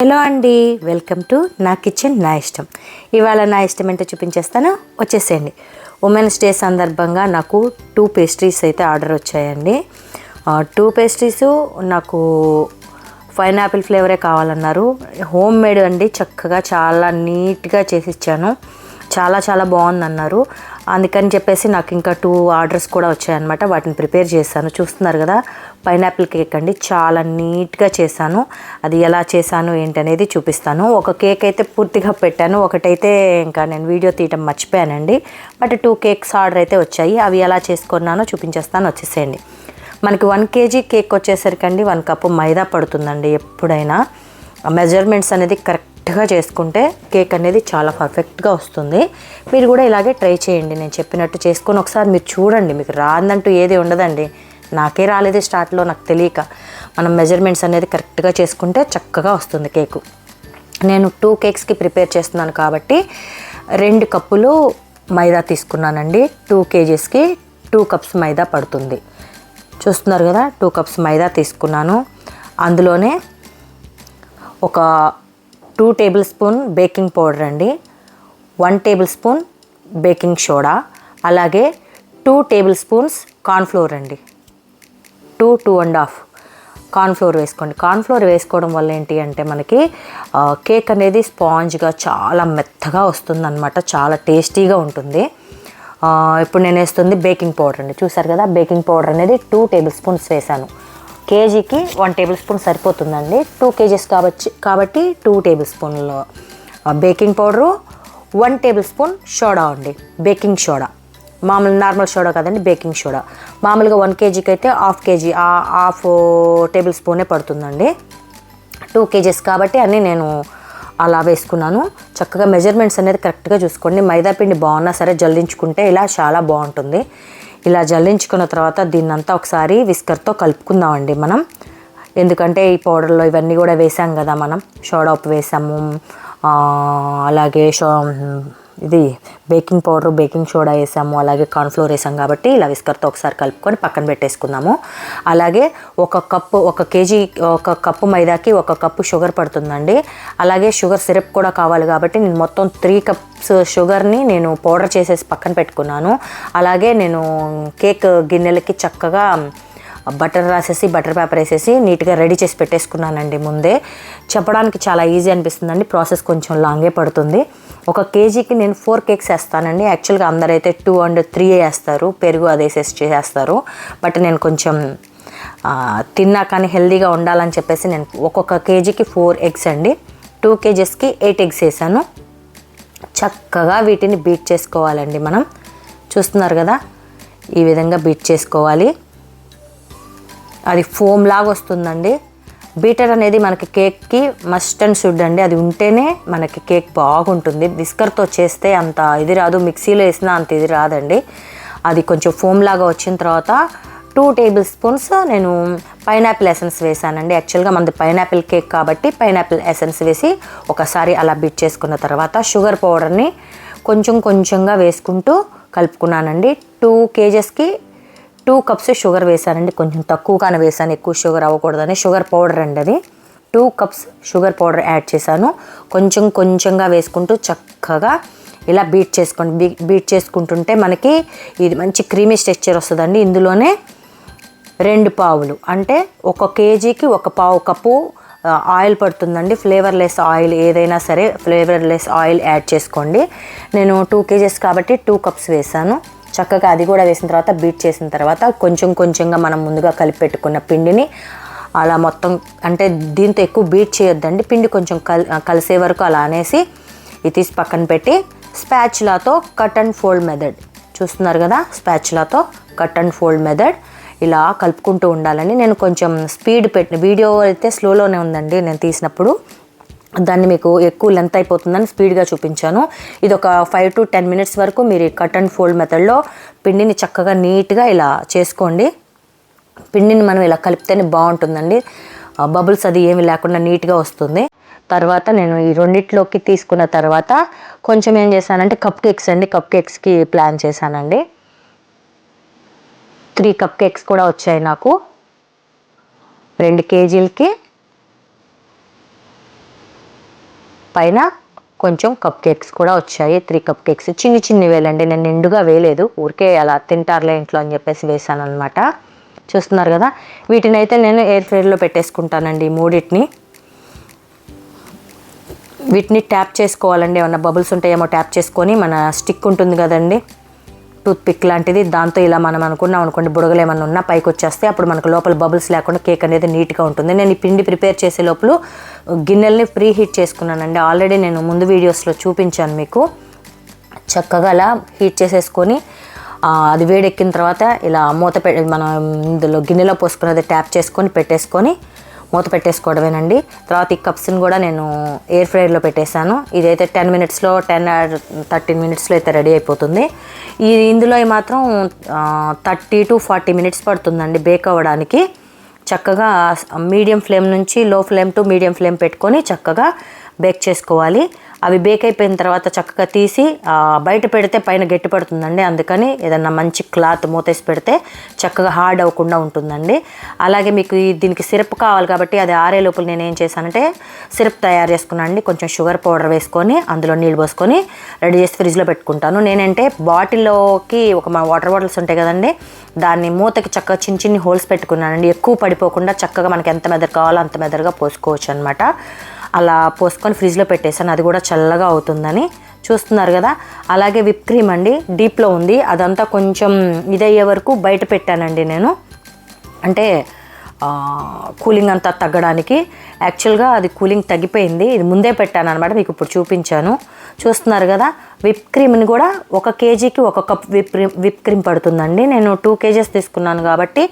Hello అండి, welcome to నా kitchen నా ఇష్టం. ఇవాళ నా ఇష్టం ఏంటో చూపించేస్తాను, వచ్చేసేయండి. ఉమెన్స్ డే సందర్భంగా నాకు 2 పేస్ట్రీస్ అయితే ఆర్డర్ వచ్చాయండి. 2 పేస్ట్రీస్ నాకు పైనాపిల్ ఫ్లేవరే కావాలన్నారు. హోమ్ మేడ్ అండి, చక్కగా చాలా నీట్గా చేసి ఇచ్చాను. చాలా బాగుందన్నారు. అందుకని చెప్పేసి నాకు ఇంకా 2 ఆర్డర్స్ కూడా వచ్చాయన్నమాట. వాటిని ప్రిపేర్ చేశాను. చూస్తున్నారు కదా, పైనాపిల్ కేక్ అండి, చాలా నీట్గా చేశాను. అది ఎలా చేశాను ఏంటనేది చూపిస్తాను. ఒక కేక్ అయితే పూర్తిగా పెట్టాను, ఒకటైతే ఇంకా నేను వీడియో తీయటం మర్చిపోయానండి. బట్ 2 కేక్స్ ఆర్డర్ అయితే వచ్చాయి. అవి ఎలా చేసుకున్నానో చూపించేస్తాను, వచ్చేసేయండి. మనకి 1 కేజీ కేక్ వచ్చేసరికండి 1 కప్పు మైదా పడుతుందండి. ఎప్పుడైనా మెజర్మెంట్స్ అనేది కరెక్ట్గా చేసుకుంటే కేక్ అనేది చాలా పర్ఫెక్ట్గా వస్తుంది. మీరు కూడా ఇలాగే ట్రై చేయండి. నేను చెప్పినట్టు చేసుకొని ఒకసారి మీరు చూడండి. మీకు రాదంటూ ఏది ఉండదండి. నాకే రాలేదు స్టార్ట్లో, నాకు తెలియక. మనం మెజర్మెంట్స్ అనేది కరెక్ట్గా చేసుకుంటే చక్కగా వస్తుంది కేకు. నేను 2 కేక్స్కి ప్రిపేర్ చేస్తున్నాను కాబట్టి 2 కప్పులు మైదా తీసుకున్నానండి. 2 కేజీస్కి 2 కప్స్ మైదా పడుతుంది. చూస్తున్నారు కదా, 2 కప్స్ మైదా తీసుకున్నాను. అందులోనే ఒక 2 టేబుల్ స్పూన్ బేకింగ్ పౌడర్ అండి, 1 టేబుల్ స్పూన్ బేకింగ్ సోడా, అలాగే 2 టేబుల్ స్పూన్స్ కార్న్ఫ్లోర్ అండి. 2.5 కార్న్ఫ్లోర్ వేసుకోండి. కార్న్ఫ్లోర్ వేసుకోవడం వల్ల ఏంటి అంటే మనకి కేక్ అనేది స్పాంజ్గా చాలా మెత్తగా వస్తుందన్నమాట. చాలా టేస్టీగా ఉంటుంది. ఇప్పుడు నేను వేస్తుంది బేకింగ్ పౌడర్ అండి. చూసారు కదా, బేకింగ్ పౌడర్ అనేది 2 టేబుల్ స్పూన్స్ వేసాను. కేజీకి 1 టేబుల్ స్పూన్ సరిపోతుందండి. 2 కేజీస్ కాబట్టి 2 టేబుల్ స్పూన్లు baking powder, 1 table spoon soda అండి, బేకింగ్ సోడా. మామూలు నార్మల్ సోడా కదండి, బేకింగ్ సోడా. మామూలుగా 1 కేజీకి అయితే హాఫ్ టేబుల్ స్పూనే పడుతుందండి. 2 కేజీస్ కాబట్టి అన్నీ నేను అలా వేసుకున్నాను. చక్కగా మెజర్మెంట్స్ అనేది కరెక్ట్గా చూసుకోండి. మైదా పిండి బాగున్నా సరే జల్లించుకుంటే ఇలా చాలా బాగుంటుంది. ఇలా జల్లించుకున్న తర్వాత దీన్నంతా ఒకసారి విస్కర్తో కలుపుకుందామండి మనం. ఎందుకంటే ఈ పౌడర్లో ఇవన్నీ కూడా వేసాం కదా, మనం సోడా ఉప్పు వేసాము, అలాగే ఇది బేకింగ్ పౌడర్ బేకింగ్ సోడా వేసాము, అలాగే కార్న్ఫ్లోర్ వేసాం కాబట్టి ఇలా విస్కర్తో ఒకసారి కలుపుకొని పక్కన పెట్టేసుకుందాము. అలాగే ఒక కేజీ కప్పు మైదాకి 1 కప్పు షుగర్ పడుతుందండి. అలాగే షుగర్ సిరప్ కూడా కావాలి కాబట్టి నేను మొత్తం 3 కప్స్ షుగర్ని నేను పౌడర్ చేసేసి పక్కన పెట్టుకున్నాను. అలాగే నేను కేక్ గిన్నెలకి చక్కగా బటర్ రాసేసి బటర్ పేపర్ వేసేసి నీట్గా రెడీ చేసి పెట్టేసుకున్నానండి ముందే. చెప్పడానికి చాలా ఈజీ అనిపిస్తుందండి, ప్రాసెస్ కొంచెం లాంగే పడుతుంది. 1 కేజీకి నేను 4 కేక్స్ వేస్తానండి. యాక్చువల్గా అందరైతే 2 and 3 వేస్తారు, పెరుగు అది వేసేసి చేస్తారు. బట్ నేను కొంచెం తిన్నా కానీ హెల్దీగా ఉండాలని చెప్పేసి నేను 1 కేజీకి 4 ఎగ్స్ అండి, 2 కేజెస్కి 8 ఎగ్స్ వేసాను. చక్కగా వీటిని బీట్ చేసుకోవాలండి మనం. చూస్తున్నారు కదా, ఈ విధంగా బీట్ చేసుకోవాలి. అది ఫోమ్ లాగా వస్తుందండి. బీటర్ అనేది మనకి కేక్కి మస్ట్ అండ్ షుడ్ అండి. అది ఉంటేనే మనకి కేక్ బాగుంటుంది. విస్కర్తో చేస్తే అంత ఇది రాదు, మిక్సీలో వేసినా అంత ఇది రాదండి. అది కొంచెం ఫోమ్ లాగా వచ్చిన తర్వాత 2 టేబుల్ స్పూన్స్ నేను పైనాపిల్ ఎసెన్స్ వేసానండి. యాక్చువల్గా మనది పైనాపిల్ కేక్ కాబట్టి పైనాపిల్ ఎసెన్స్ వేసి ఒకసారి అలా బీట్ చేసుకున్న తర్వాత షుగర్ పౌడర్ని కొంచెంగా వేసుకుంటూ కలుపుకున్నానండి. 2 కేజెస్కి 2 కప్స్ షుగర్ వేసానండి. కొంచెం తక్కువగానే వేసాను, ఎక్కువ షుగర్ అవ్వకూడదని. షుగర్ పౌడర్ అండి అది. 2 కప్స్ షుగర్ పౌడర్ యాడ్ చేశాను. కొంచెంగా వేసుకుంటూ చక్కగా ఇలా బీట్ చేసుకోండి. బీట్ చేసుకుంటుంటే మనకి ఇది మంచి క్రీమీ టెక్స్చర్ వస్తుందండి. ఇందులోనే 2 పావులు అంటే 1 కేజీకి 1 కప్పు ఆయిల్ పడుతుందండి. ఫ్లేవర్లెస్ ఆయిల్ ఏదైనా సరే ఫ్లేవర్లెస్ ఆయిల్ యాడ్ చేసుకోండి. నేను 2 కేజెస్ కాబట్టి 2 కప్స్ వేసాను. చక్కగా అది కూడా వేసిన తర్వాత బీట్ చేసిన తర్వాత కొంచెంగా మనం ముందుగా కలిపి పెట్టుకున్న పిండిని అలా మొత్తం, అంటే దీంతో ఎక్కువ బీట్ చేయొద్దండి, పిండి కొంచెం కలిసే వరకు అలా అనేసి ఇది తీసి పక్కన పెట్టి స్పాచులాతో కట్ అండ్ ఫోల్డ్ మెథడ్. చూస్తున్నారు కదా, స్పాచులాతో కట్ అండ్ ఫోల్డ్ మెథడ్ ఇలా కలుపుకుంటూ ఉండాలని. నేను కొంచెం స్పీడ్ పెట్టిన వీడియో అయితే స్లోలోనే ఉందండి నేను తీసినప్పుడు, దాన్ని మీకు ఎక్కువ లెంత్ అయిపోతుందని స్పీడ్గా చూపించాను. ఇది ఒక 5 to 10 minutes వరకు మీరు కట్ అండ్ ఫోల్డ్ మెథడ్లో పిండిని చక్కగా నీట్గా ఇలా చేసుకోండి. పిండిని మనం ఇలా కలిపితేనే బాగుంటుందండి. బబుల్స్ అది ఏమి లేకుండా నీట్గా వస్తుంది. తర్వాత నేను ఈ రెండిట్లోకి తీసుకున్న తర్వాత కొంచెం ఏం చేశానంటే కప్ కేక్స్ అండి, కప్ కేక్స్కి ప్లాన్ చేశానండి. 3 కప్ కేక్స్ కూడా వచ్చాయి నాకు. 2 కేజీలకి పైన కొంచెం కప్ కేక్స్ కూడా వచ్చాయి. 3 కప్ కేక్స్ చిన్ని వేలండి, నేను నిండుగా వేయలేదు, ఊరికే అలా తింటారులే ఇంట్లో అని చెప్పేసి వేసాను అనమాట. చూస్తున్నారు కదా, వీటిని అయితే నేను ఎయిర్ ఫ్రైయర్లో పెట్టేసుకుంటానండి మూడింటిని. వీటిని ట్యాప్ చేసుకోవాలండి, ఏమన్నా బబుల్స్ ఉంటాయేమో ట్యాప్ చేసుకొని, మన స్టిక్ ఉంటుంది కదండి టూత్ పిక్ లాంటిది, దాంతో ఇలా మనం అనుకున్నాం అనుకోండి బుడగలు ఏమన్నా ఉన్నా పైకి వచ్చేస్తే అప్పుడు మనకు లోపల బబుల్స్ లేకుండా కేక్ అనేది నీట్గా ఉంటుంది. నేను ఈ పిండి ప్రిపేర్ చేసే లోపల గిన్నెల్ని ప్రీ హీట్ చేసుకున్నానండి. ఆల్రెడీ నేను ముందు వీడియోస్లో చూపించాను మీకు. చక్కగా అలా హీట్ చేసేసుకొని అది వేడెక్కిన తర్వాత ఇలా మూత మనం ఇందులో గిన్నెలో పోసుకున్నది ట్యాప్ చేసుకొని పెట్టేసుకొని మూత పెట్టేసుకోవడమేనండి. తర్వాత ఈ కప్స్ని కూడా నేను ఎయిర్ ఫ్రైయర్లో పెట్టేశాను. ఇదైతే 10 మినిట్స్లో 10-13 మినిట్స్లో అయితే రెడీ అయిపోతుంది. ఇందులో మాత్రం 30 to 40 మినిట్స్ పడుతుందండి బేక్ అవ్వడానికి. చక్కగా మీడియం ఫ్లేమ్ నుంచి లో ఫ్లేమ్ టు మీడియం ఫ్లేమ్ పెట్టుకొని చక్కగా బేక్ చేసుకోవాలి. అవి బేక్ అయిపోయిన తర్వాత చక్కగా తీసి బయట పెడితే పైన గట్టి పడుతుందండి, అందుకని ఏదన్నా మంచి క్లాత్ మూతేసి పెడితే చక్కగా హార్డ్ అవ్వకుండా ఉంటుందండి. అలాగే మీకు దీనికి సిరప్ కావాలి కాబట్టి అది ఆరే లోపల నేను ఏం చేశానంటే సిరప్ తయారు చేసుకున్నానండి. కొంచెం షుగర్ పౌడర్ వేసుకొని అందులో నీళ్ళు పోసుకొని రెడీ చేసి ఫ్రిడ్జ్లో పెట్టుకుంటాను. నేనంటే బాటిల్లోకి మా వాటర్ బాటిల్స్ ఉంటాయి కదండి, దాన్ని మూతకి చక్కగా చిన్ని హోల్స్ పెట్టుకున్నానండి. ఎక్కువ పడిపోకుండా చక్కగా మనకి ఎంత మెదడు కావాలో అంత మెదడుగా పోసుకోవచ్చు అనమాట. అలా పోసుకొని ఫ్రిడ్జ్లో పెట్టేసాను, అది కూడా చల్లగా అవుతుందని. చూస్తున్నారు కదా, అలాగే విప్ క్రీమ్ అండి డీప్లో ఉంది, అదంతా కొంచెం ఇదయ్యే వరకు బయట పెట్టానండి నేను, అంటే కూలింగ్ అంతా తగ్గడానికి. యాక్చువల్గా అది కూలింగ్ తగ్గిపోయింది, ఇది ముందే పెట్టాను అనమాట, మీకు ఇప్పుడు చూపించాను. చూస్తున్నారు కదా, విప్ క్రీమ్ని కూడా 1 kgకి 1 కప్ విప్ క్రీమ్ పడుతుందండి. నేను 2 kgs తీసుకున్నాను కాబట్టి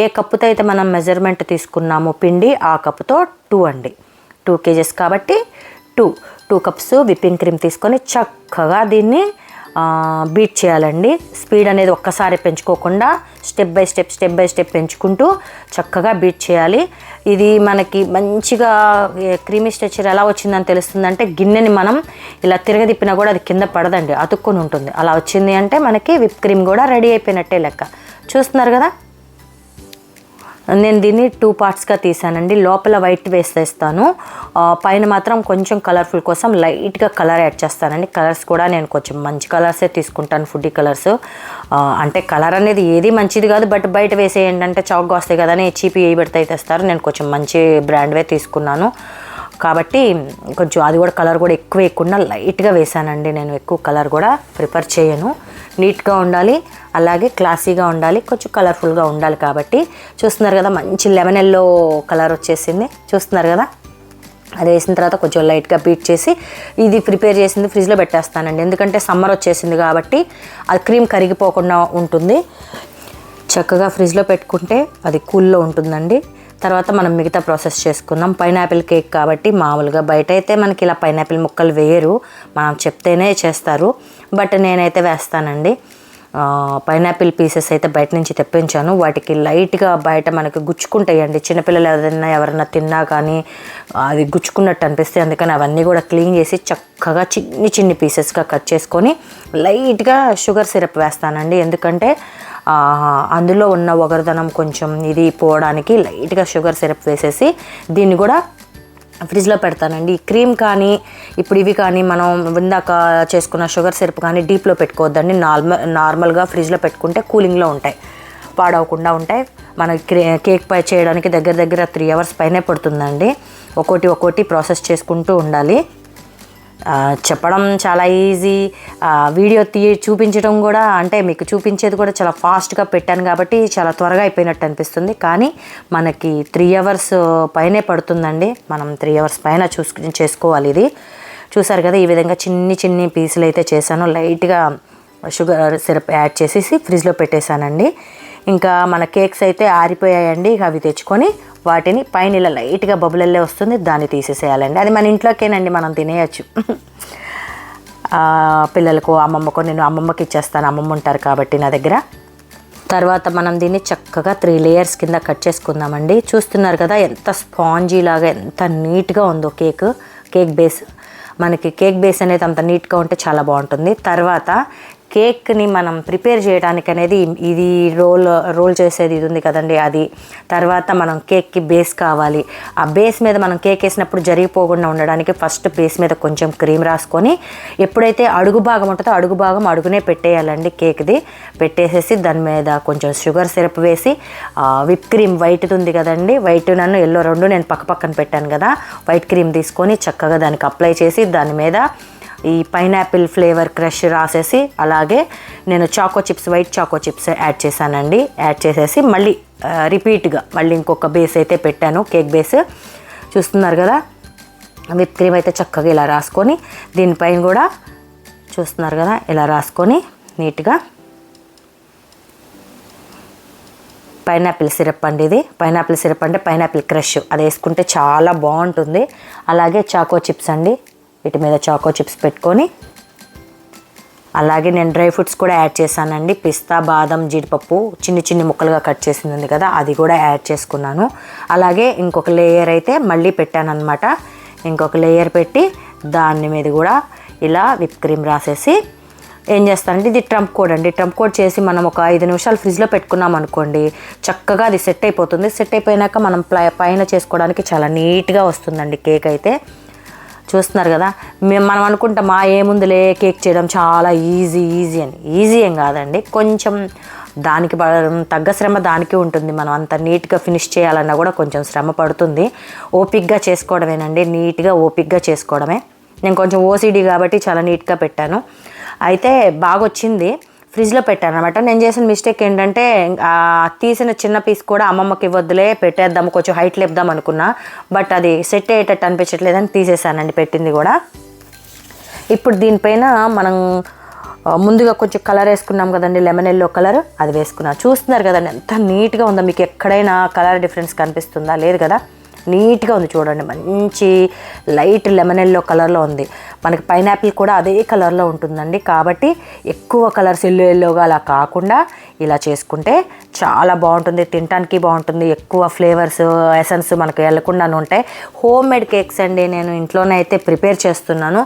ఏ కప్పుతో అయితే మనం మెజర్మెంట్ తీసుకున్నామో పిండి ఆ కప్పుతో 2 అండి. 2 kgs కాబట్టి 2 కప్స్ విప్పింగ్ క్రీమ్ తీసుకొని చక్కగా దీన్ని బీట్ చేయాలండి. స్పీడ్ అనేది ఒక్కసారి పెంచుకోకుండా స్టెప్ బై స్టెప్ పెంచుకుంటూ చక్కగా బీట్ చేయాలి. ఇది మనకి మంచిగా క్రీమీ స్ట్రక్చర్ ఎలా వచ్చిందని తెలుస్తుందంటే, గిన్నెని మనం ఇలా తిరగదిప్పినా కూడా అది కింద పడదండి, అతుక్కొని ఉంటుంది. అలా వచ్చింది అంటే మనకి విప్ క్రీమ్ కూడా రెడీ అయిపోయినట్టే లెక్క. చూస్తున్నారు కదా, నేను దీన్ని 2 పార్ట్స్గా తీసానండి. లోపల వైట్ వేసేస్తాను, పైన మాత్రం కొంచెం కలర్ఫుల్ కోసం లైట్గా కలర్ యాడ్ చేస్తానండి. కలర్స్ కూడా నేను కొంచెం మంచి కలర్సే తీసుకుంటాను, ఫుడ్డీ కలర్స్. అంటే కలర్ అనేది ఏది మంచిది కాదు, బట్ బయట వేసేయండి అంటే చౌకగా వస్తాయి కదా అని చీప్ ఏ పెడితే తెస్తారు. నేను కొంచెం మంచి బ్రాండ్వే తీసుకున్నాను కాబట్టి కొంచెం అది కూడా కలర్ కూడా ఎక్కువ వేయకుండా లైట్గా వేసానండి. నేను ఎక్కువ కలర్ కూడా ప్రిఫర్ చేయను. నీట్గా ఉండాలి, అలాగే క్లాసీగా ఉండాలి, కొంచెం కలర్ఫుల్గా ఉండాలి కాబట్టి. చూస్తున్నారు కదా, మంచి లెమన్ ఎల్లో కలర్ వచ్చేసింది. చూస్తున్నారు కదా, అది వేసిన తర్వాత కొంచెం లైట్గా బీట్ చేసి ఇది ప్రిపేర్ చేసింది ఫ్రిడ్జ్లో పెట్టేస్తానండి. ఎందుకంటే సమ్మర్ వచ్చేసింది కాబట్టి అది క్రీమ్ కరిగిపోకుండా ఉంటుంది. చక్కగా ఫ్రిడ్జ్లో పెట్టుకుంటే అది కూల్లో ఉంటుందండి. తర్వాత మనం మిగతా ప్రాసెస్ చేసుకుందాం. పైనాపిల్ కేక్ కాబట్టి మామూలుగా బయట అయితే మనకి ఇలా పైనాపిల్ ముక్కలు వేయరు, మనం చెప్తేనే చేస్తారు, బట్ నేనైతే వేస్తానండి. పైనాపిల్ పీసెస్ అయితే బయట నుంచి తెప్పించాను. వాటికి లైట్గా బయట మనకి గుచ్చుకుంటాయండి, చిన్నపిల్లలు ఎవరైనా తిన్నా కానీ అది గుచ్చుకున్నట్టు అనిపిస్తాయి. అందుకని అవన్నీ కూడా క్లీన్ చేసి చక్కగా చిన్ని పీసెస్గా కట్ చేసుకొని లైట్గా షుగర్ సిరప్ వేస్తానండి. ఎందుకంటే అందులో ఉన్న ఒగరుదనం కొంచెం ఇది పోవడానికి లైట్గా షుగర్ సిరప్ వేసేసి దీన్ని కూడా ఫ్రిడ్జ్లో పెడతానండి. ఈ క్రీమ్ కానీ ఇప్పుడు ఇవి కానీ మనం ఇందాక చేసుకున్న షుగర్ సిరప్ కానీ డీప్లో పెట్టుకోవద్దండి. నార్మల్గా ఫ్రిడ్జ్లో పెట్టుకుంటే కూలింగ్లో ఉంటాయి, పాడవకుండా ఉంటాయి. మనకి కేక్ పై చేయడానికి దగ్గర 3 hours పైనే పడుతుందండి. ఒక్కోటి ప్రాసెస్ చేసుకుంటూ ఉండాలి. చెప్పడం చాలా ఈజీ, వీడియో చూపించడం కూడా, అంటే మీకు చూపించేది కూడా చాలా ఫాస్ట్గా పెట్టాను కాబట్టి చాలా త్వరగా అయిపోయినట్టు అనిపిస్తుంది. కానీ మనకి 3 hours పైనే పడుతుందండి. మనం 3 hours పైన చేసుకోవాలి. ఇది చూసారు కదా, ఈ విధంగా చిన్ని పీసులు అయితే చేశాను. లైట్గా షుగర్ సిరప్ యాడ్ చేసేసి ఫ్రిడ్జ్లో పెట్టేశానండి. ఇంకా మన కేక్స్ అయితే ఆరిపోయాయండి. అవి తెచ్చుకొని వాటిని పైన ఇలా లైట్గా బబులల్లే వస్తుంది, దాన్ని తీసేసేయాలండి. అది మన ఇంట్లోకేనండి, మనం తినేయచ్చు. పిల్లలకు అమ్మమ్మకు, నేను అమ్మమ్మకి ఇచ్చేస్తాను, అమ్మమ్మ ఉంటారు కాబట్టి నా దగ్గర. తర్వాత మనం దీన్ని చక్కగా 3 layers కింద కట్ చేసుకుందామండి. చూస్తున్నారు కదా, ఎంత స్పాంజీ లాగా ఎంత నీట్గా ఉందో కేక్ బేస్. మనకి కేక్ బేస్ అనేది అంత నీట్గా ఉంటే చాలా బాగుంటుంది. తర్వాత కేక్ని మనం ప్రిపేర్ చేయడానికి అనేది ఇది రోల్ చేసేది ఇది ఉంది కదండి, అది. తర్వాత మనం కేక్కి బేస్ కావాలి. ఆ బేస్ మీద మనం కేక్ వేసినప్పుడు జరిగిపోకుండా ఉండడానికి ఫస్ట్ బేస్ మీద కొంచెం క్రీమ్ రాసుకొని, ఎప్పుడైతే అడుగు భాగం ఉంటుందో అడుగు భాగం అడుగునే పెట్టేయాలండి కేక్ది. పెట్టేసేసి దాని మీద కొంచెం షుగర్ సిరప్ వేసి, విప్ క్రీమ్ వైట్ది ఉంది కదండి, వైట్ నన్ను ఎల్లో రెండు నేను పక్కన పెట్టాను కదా, వైట్ క్రీమ్ తీసుకొని చక్కగా దానికి అప్లై చేసి దాని మీద ఈ పైనాపిల్ ఫ్లేవర్ క్రష్ రాసేసి, అలాగే నేను వైట్ చాకో చిప్స్ యాడ్ చేశానండి. యాడ్ చేసేసి మళ్ళీ రిపీట్గా మళ్ళీ ఇంకొక బేస్ అయితే పెట్టాను, కేక్ బేస్. చూస్తున్నారు కదా, విప్ క్రీమ్ అయితే చక్కగా ఇలా రాసుకొని, దీనిపైన కూడా చూస్తున్నారు కదా ఇలా రాసుకొని నీట్గా పైనాపిల్ సిరప్ అండి. ఇది పైనాపిల్ సిరప్ అంటే పైనాపిల్ క్రష్, అది వేసుకుంటే చాలా బాగుంటుంది. అలాగే చాకో చిప్స్ అండి, వీటి మీద చాకో చిప్స్ పెట్టుకొని, అలాగే నేను డ్రై ఫ్రూట్స్ కూడా యాడ్ చేశానండి. పిస్తా, బాదం, జీడిపప్పు చిన్ని ముక్కలుగా కట్ చేసింది ఉంది కదా, అది కూడా యాడ్ చేసుకున్నాను. అలాగే ఇంకొక లేయర్ అయితే మళ్ళీ పెట్టాను అనమాట. ఇంకొక లేయర్ పెట్టి దాని మీద కూడా ఇలా విప్ క్రీమ్ రాసేసి ఏం చేస్తానంటే, ఇది ట్రంప్ కోడ్ అండి. ట్రంప్ కోడ్ చేసి మనం ఒక 5 నిమిషాలు ఫ్రిడ్జ్లో పెట్టుకున్నాం అనుకోండి, చక్కగా అది సెట్ అయిపోతుంది. సెట్ అయిపోయినాక మనం పైన చేసుకోవడానికి చాలా నీట్గా వస్తుందండి కేక్ అయితే. చూస్తున్నారు కదా, మనం అనుకుంటాం ఏముందిలే కేక్ చేయడం చాలా ఈజీ అని. ఈజీ ఏం కాదండి, కొంచెం దానికి తగ్గ శ్రమ దానికి ఉంటుంది. మనం అంత నీట్గా ఫినిష్ చేయాలన్నా కూడా కొంచెం శ్రమ పడుతుంది. ఓపిక్గా చేసుకోవడమేనండి, నీట్గా ఓపిక్గా చేసుకోవడమే. నేను కొంచెం ఓసిడి కాబట్టి చాలా నీట్గా పెట్టాను. అయితే బాగా వచ్చింది. ఫ్రిడ్జ్లో పెట్టాను అనమాట. నేను చేసిన మిస్టేక్ ఏంటంటే, తీసిన చిన్న పీస్ కూడా అమ్మమ్మకి ఇవ్వద్దులే పెట్టేద్దాము, కొంచెం హైట్ లేపుదాం అనుకున్నా. బట్ అది సెట్ అయ్యేటట్టు అనిపించట్లేదని తీసేసానండి పెట్టింది కూడా. ఇప్పుడు దీనిపైన మనం ముందుగా కొంచెం కలర్ వేసుకున్నాం కదండి, లెమన్ ఎల్లో కలర్, అది వేసుకున్నాను. చూస్తున్నారు కదండి ఎంత నీట్గా ఉందో. మీకు ఎక్కడైనా కలర్ డిఫరెన్స్ కనిపిస్తుందా? లేదు కదా, నీట్గా ఉంది చూడండి. మంచి లైట్ లెమన్ ఎల్లో కలర్లో ఉంది. మనకి పైనాపిల్ కూడా అదే కలర్లో ఉంటుందండి. కాబట్టి ఎక్కువ కలర్స్ ఎల్లోగా అలా కాకుండా ఇలా చేసుకుంటే చాలా బాగుంటుంది, తినడానికి బాగుంటుంది. ఎక్కువ ఫ్లేవర్స్, ఎసెన్స్ మనకు వెళ్ళకుండానే ఉంటాయి. హోమ్ మేడ్ కేక్స్ అండి, నేను ఇంట్లోనే అయితే ప్రిపేర్ చేస్తున్నాను.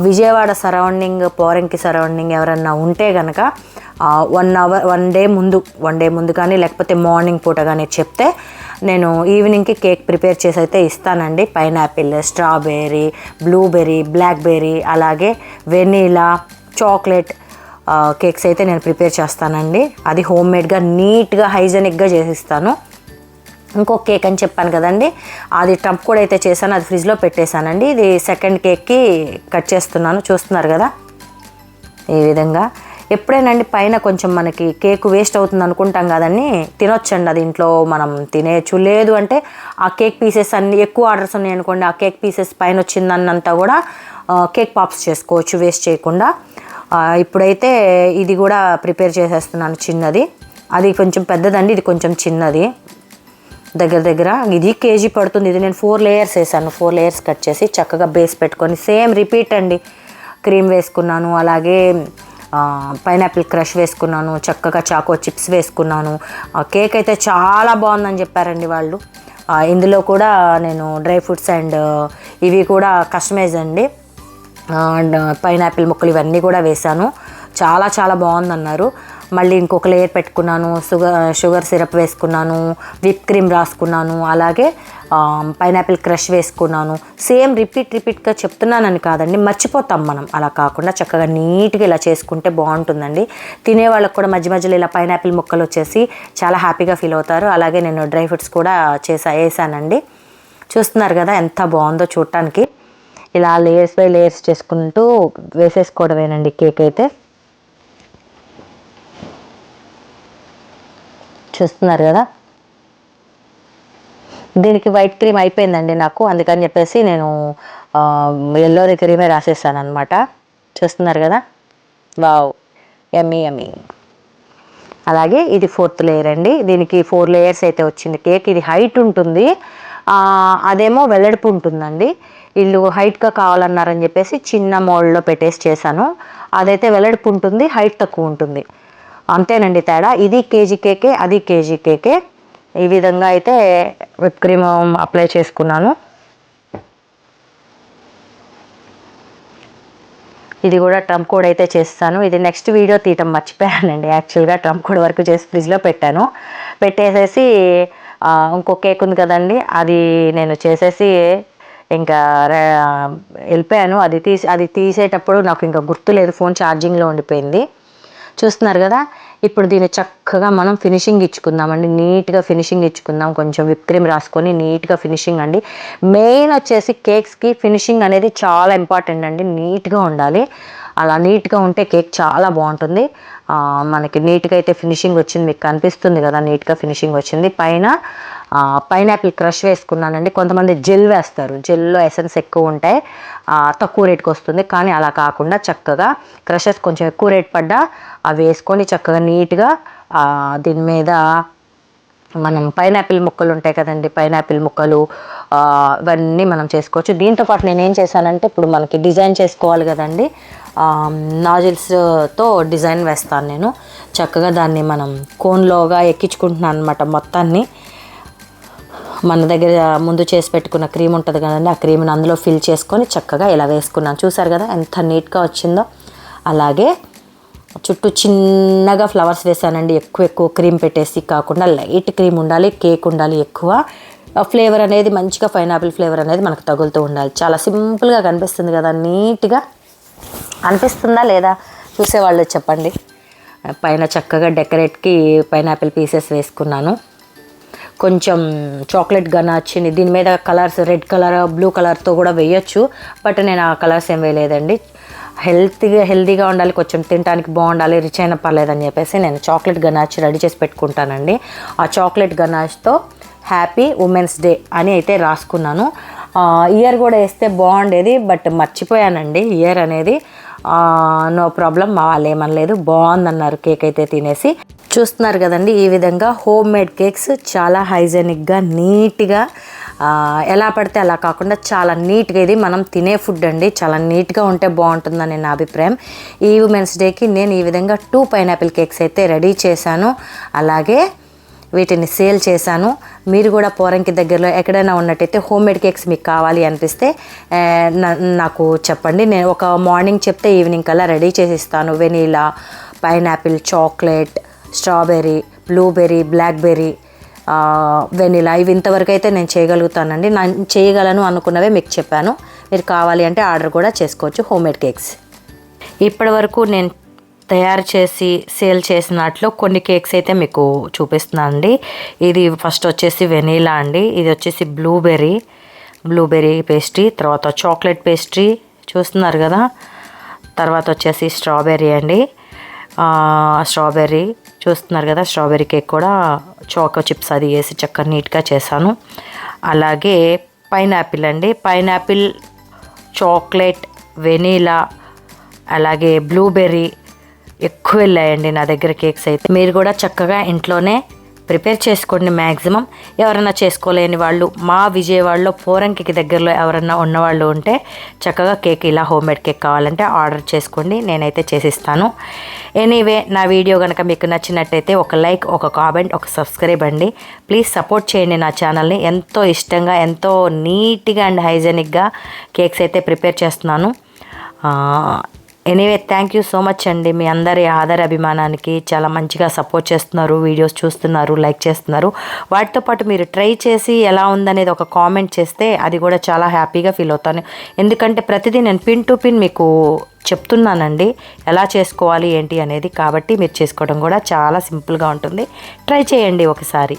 విజయవాడ సరౌండింగ్, పోరంకి సరౌండింగ్ ఎవరన్నా ఉంటే కనుక 1 డే ముందు కానీ లేకపోతే మార్నింగ్ పూట కానీ చెప్తే నేను ఈవినింగ్కి కేక్ ప్రిపేర్ చేసి అయితే ఇస్తానండి. పైనాపిల్, స్ట్రాబెర్రీ, బ్లూబెర్రీ, బ్లాక్బెర్రీ, అలాగే వెనీలా, చాక్లెట్ కేక్స్ అయితే నేను ప్రిపేర్ చేస్తానండి. అది హోమ్ మేడ్గా నీట్గా హైజెనిక్గా చేసిస్తాను. ఇంకొక కేక్ అని చెప్పాను కదండి, అది ట్రంప్ కూడా అయితే చేశాను, అది ఫ్రిడ్జ్లో పెట్టేశానండి. ఇది సెకండ్ కేక్కి కట్ చేస్తున్నాను. చూస్తున్నారు కదా ఈ విధంగా. ఎప్పుడైనాండి పైన కొంచెం మనకి కేక్ వేస్ట్ అవుతుంది అనుకుంటాం కదండి, తినొచ్చండి, అది ఇంట్లో మనం తినేయచ్చు. లేదు అంటే ఆ కేక్ పీసెస్ అన్ని ఎక్కువ ఆర్డర్స్ ఉన్నాయి అనుకోండి, ఆ కేక్ పీసెస్ పైన వచ్చిందన్నంతా కూడా కేక్ పాప్స్ చేసుకోవచ్చు వేస్ట్ చేయకుండా. ఇప్పుడైతే ఇది కూడా ప్రిపేర్ చేసేస్తున్నాను చిన్నది. అది కొంచెం పెద్దదండి, ఇది కొంచెం చిన్నది. దగ్గర ఇది కేజీ పడుతుంది. ఇది నేను 4 లేయర్స్ వేసాను. 4 లేయర్స్ కట్ చేసి చక్కగా బేస్ పెట్టుకొని సేమ్ రిపీట్ అండి. క్రీమ్ వేసుకున్నాను, అలాగే పైనాపిల్ క్రష్ వేసుకున్నాను, చక్కగా చాకో చిప్స్ వేసుకున్నాను. కేక్ అయితే చాలా బాగుందని చెప్పారండి వాళ్ళు. ఇందులో కూడా నేను డ్రై ఫ్రూట్స్ అండ్ ఇవి కూడా కస్టమైజ్ అండి, పైనాపిల్ ముక్కలు ఇవన్నీ కూడా వేశాను. చాలా బాగుందన్నారు. మళ్ళీ ఇంకొక లేయర్ పెట్టుకున్నాను, షుగర్ సిరప్ వేసుకున్నాను, విప్ క్రీమ్ రాసుకున్నాను, అలాగే పైనాపిల్ క్రష్ వేసుకున్నాను. సేమ్ రిపీట్గా చెప్తున్నానని కాదండి, మర్చిపోతాం మనం. అలా కాకుండా చక్కగా నీట్గా ఇలా చేసుకుంటే బాగుంటుందండి. తినే వాళ్ళకి కూడా మధ్యలో ఇలా పైనాపిల్ ముక్కలు వచ్చేసి చాలా హ్యాపీగా ఫీల్ అవుతారు. అలాగే నేను డ్రై ఫ్రూట్స్ కూడా వేసానండి. చూస్తున్నారు కదా ఎంత బాగుందో చూడటానికి. ఇలా లేయర్స్ బై లేయర్స్ చేసుకుంటూ వేసేసుకోవడమేనండి కేక్ అయితే. చూస్తున్నారు కదా, దీనికి వైట్ క్రీమ్ అయిపోయిందండి నాకు, అందుకని చెప్పేసి నేను ఎల్లో క్రీమే రాసేసాను అనమాట. చూస్తున్నారు కదా, వావ్, యమ్మీ. అలాగే ఇది 4th లేయర్ అండి. దీనికి 4 లేయర్స్ అయితే వచ్చింది కేక్. ఇది హైట్ ఉంటుంది, అదేమో వెడల్పు ఉంటుందండి. వీళ్ళు హైట్గా కావాలన్నారని చెప్పేసి చిన్న మోల్డ్లో పెట్టేసి చేశాను. అదైతే వెడల్పు ఉంటుంది, హైట్ తక్కువ ఉంటుంది. అంతేనండి తేడా. ఇది కేజీ కేకే, అది కేజీ కేకే. ఈ విధంగా అయితే విప్ క్రీమ్ అప్లై చేసుకున్నాను. ఇది కూడా ట్రంప్ కోడ్ అయితే చేస్తాను. ఇది నెక్స్ట్ వీడియో తీయటం మర్చిపోయానండి. యాక్చువల్గా ట్రంప్ కోడ్ వరకు చేసి ఫ్రిడ్జ్లో పెట్టేసేసి ఇంకో కేక్ ఉంది కదండి, అది నేను చేసేసి ఇంకా వెళ్ళిపోయాను. అది తీసేటప్పుడు నాకు ఇంకా గుర్తులేదు, ఫోన్ ఛార్జింగ్లో ఉండిపోయింది. చూస్తున్నారు కదా. ఇప్పుడు దీన్ని చక్కగా మనం ఫినిషింగ్ ఇచ్చుకుందామండి. నీట్గా ఫినిషింగ్ ఇచ్చుకుందాం. కొంచెం విప్ క్రీమ్ రాసుకొని నీట్గా ఫినిషింగ్ అండి. మెయిన్ వచ్చేసి కేక్స్కి ఫినిషింగ్ అనేది చాలా ఇంపార్టెంట్ అండి. నీట్గా ఉండాలి. అలా నీట్గా ఉంటే కేక్ చాలా బాగుంటుంది. మనకి నీట్గా అయితే ఫినిషింగ్ వచ్చింది, మీకు కనిపిస్తుంది కదా, నీట్గా ఫినిషింగ్ వచ్చింది. పైనాపిల్ క్రష్ వేసుకున్నానండి. కొంతమంది జెల్ వేస్తారు, జెల్లో ఎసెన్స్ ఎక్కువ ఉంటాయి, తక్కువ రేట్కి వస్తుంది. కానీ అలా కాకుండా చక్కగా క్రషెస్ కొంచెం ఎక్కువ రేట్ పడ్డా అవి వేసుకొని చక్కగా నీట్గా దీని మీద మనం పైనాపిల్ ముక్కలు ఉంటాయి కదండి, పైనాపిల్ ముక్కలు ఇవన్నీ మనం చేసుకోవచ్చు. దీంతోపాటు నేను ఏం చేశానంటే, ఇప్పుడు మనకి డిజైన్ చేసుకోవాలి కదండి, నాజిల్స్తో డిజైన్ వేస్తాను నేను. చక్కగా దాన్ని మనం కోన్లోగా ఎక్కించుకుంటున్నాను అనమాట మొత్తాన్ని. మన దగ్గర ముందు చేసి పెట్టుకున్న క్రీమ్ ఉంటుంది కదండి, ఆ క్రీమ్ని అందులో ఫిల్ చేసుకొని చక్కగా ఇలా వేసుకున్నాను. చూసారు కదా ఎంత నీట్గా వచ్చిందో. అలాగే చుట్టూ చిన్నగా ఫ్లవర్స్ వేసానండి. ఎక్కువ క్రీమ్ పెట్టేసి కాకుండా లైట్ క్రీమ్ ఉండాలి, కేక్ ఉండాలి ఎక్కువ. ఫ్లేవర్ అనేది మంచిగా పైనాపిల్ ఫ్లేవర్ అనేది మనకు తగులుతూ ఉండాలి. చాలా సింపుల్గా కనిపిస్తుంది కదా, నీట్గా అనిపిస్తుందా లేదా చూసేవాళ్ళు చెప్పండి. పైన చక్కగా డెకరేట్కి పైనాపిల్ పీసెస్ వేసుకున్నాను. కొంచెం చాక్లెట్ గనాచిని దీని మీద కలర్స్, రెడ్ కలర్, బ్లూ కలర్తో కూడా వేయచ్చు. బట్ నేను ఆ కలర్స్ ఏం వేయలేదండి. హెల్తీగా ఉండాలి, కొంచెం తినడానికి బాగుండాలి, రిచ్ అయినా పర్లేదని చెప్పేసి నేను చాక్లెట్ గనాచ్ రెడీ చేసి పెట్టుకుంటానండి. ఆ చాక్లెట్ గనాచ్తో హ్యాపీ ఉమెన్స్ డే అని అయితే రాసుకున్నాను. ఇయర్ కూడా వేస్తే బాగుండేది, బట్ మర్చిపోయానండి ఇయర్ అనేది. నో ప్రాబ్లం, మా వాళ్ళు ఏమనలేదు, బాగుందన్నారు కేక్ అయితే తినేసి. చూస్తున్నారు కదండి, ఈ విధంగా హోమ్ మేడ్ కేక్స్ చాలా హైజెనిక్గా నీట్గా, ఎలా పడితే అలా కాకుండా చాలా నీట్గా, ఇది మనం తినే ఫుడ్ అండి, చాలా నీట్గా ఉంటే బాగుంటుందని నా అభిప్రాయం. ఈ ఉమెన్స్ డేకి నేను ఈ విధంగా 2 పైనాపిల్ కేక్స్ అయితే రెడీ చేశాను. అలాగే వీటిని సేల్ చేశాను. మీరు కూడా పోరంకి దగ్గరలో ఎక్కడైనా ఉన్నట్టయితే హోమ్ మేడ్ కేక్స్ మీకు కావాలి అనిపిస్తే నాకు చెప్పండి. నేను ఒక మార్నింగ్ చెప్తే ఈవినింగ్ కల్లా రెడీ చేసి ఇస్తాను. Vanilla, pineapple, chocolate, strawberry, blueberry, blackberry, vanilla, ఇవి ఇంతవరకు అయితే నేను చేయగలుగుతానండి. నేను చేయగలను అనుకున్నవే మీకు చెప్పాను. మీరు కావాలి అంటే ఆర్డర్ కూడా చేసుకోవచ్చు హోమ్ మేడ్ కేక్స్. ఇప్పటి వరకు నేను తయారు చేసి సేల్ చేసినట్లు కొన్ని కేక్స్ అయితే మీకు చూపిస్తున్నాను అండి. ఇది ఫస్ట్ వచ్చేసి వెనీలా అండి, ఇది వచ్చేసి బ్లూబెర్రీ పేస్ట్రీ, తర్వాత చాక్లెట్ పేస్ట్రీ చూస్తున్నారు కదా, తర్వాత వచ్చేసి స్ట్రాబెర్రీ అండి, స్ట్రాబెర్రీ చూస్తున్నారు కదా, స్ట్రాబెర్రీ కేక్ కూడా చాకో చిప్స్ అది వేసి చక్కగా నీట్గా చేశాను. అలాగే పైనాపిల్ అండి, పైనాపిల్, చాక్లెట్, వెనీలా, అలాగే బ్లూబెర్రీ ఎక్కువ వెళ్ళాయండి నా దగ్గర కేక్స్ అయితే. మీరు కూడా చక్కగా ఇంట్లోనే ప్రిపేర్ చేసుకోండి. మ్యాక్సిమం ఎవరైనా చేసుకోలేని వాళ్ళు, మా విజయవాడలో పోరంకి దగ్గరలో ఎవరన్నా ఉన్నవాళ్ళు ఉంటే చక్కగా కేక్ ఇలా హోమ్ మేడ్ కేక్ కావాలంటే ఆర్డర్ చేసుకోండి, నేనైతే చేసిస్తాను. ఎనీవే, నా వీడియో కనుక మీకు నచ్చినట్టయితే ఒక లైక్, ఒక కామెంట్, ఒక సబ్స్క్రైబ్ అండి. ప్లీజ్ సపోర్ట్ చేయండి నా ఛానల్ని. ఎంతో ఇష్టంగా, ఎంతో నీట్గా అండ్ హైజెనిక్గా కేక్స్ అయితే ప్రిపేర్ చేస్తున్నాను. Anyway, thank you so much అండి. మీ అందరి ఆదర అభిమానానికి చాలా మంచిగా సపోర్ట్ చేస్తున్నారు, వీడియోస్ చూస్తున్నారు, లైక్ చేస్తున్నారు. వాటితో పాటు మీరు ట్రై చేసి ఎలా ఉందనేది ఒక కామెంట్ చేస్తే అది కూడా చాలా హ్యాపీగా ఫీల్ అవుతాను. ఎందుకంటే ప్రతిదీ నేను పిన్ టు పిన్ మీకు చెప్తున్నానండి, ఎలా చేసుకోవాలి ఏంటి అనేది. కాబట్టి మీరు చేసుకోవడం కూడా చాలా సింపుల్గా ఉంటుంది. ట్రై చేయండి ఒకసారి.